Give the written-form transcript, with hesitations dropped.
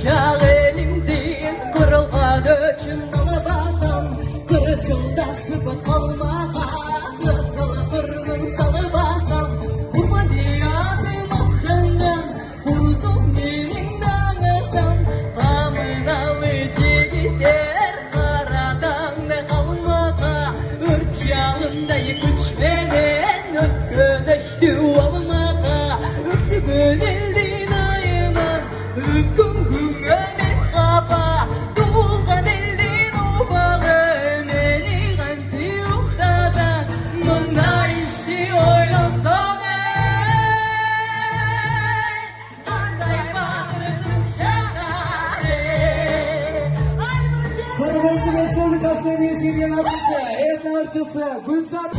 bıçak elimden kırılgan üçün alabasam kırçıldaşıp kalmağa kırsıl kırgın salabasam kurban diyadım aklından kurzum benim dağısam kamına vıcı gider karadan da kalmağa ırçağımdayı güç veren ötkönöştü olmağa öksü gönüldün ayıman hüküm hüngömet kapa doğulgan eldin obağı meni ganti uhdada mına işti oynasan kanday bağırın şahane. Sarıboğaz'ın Respublikası'nın üyesi diyen artiste, evet artçısı Gülsat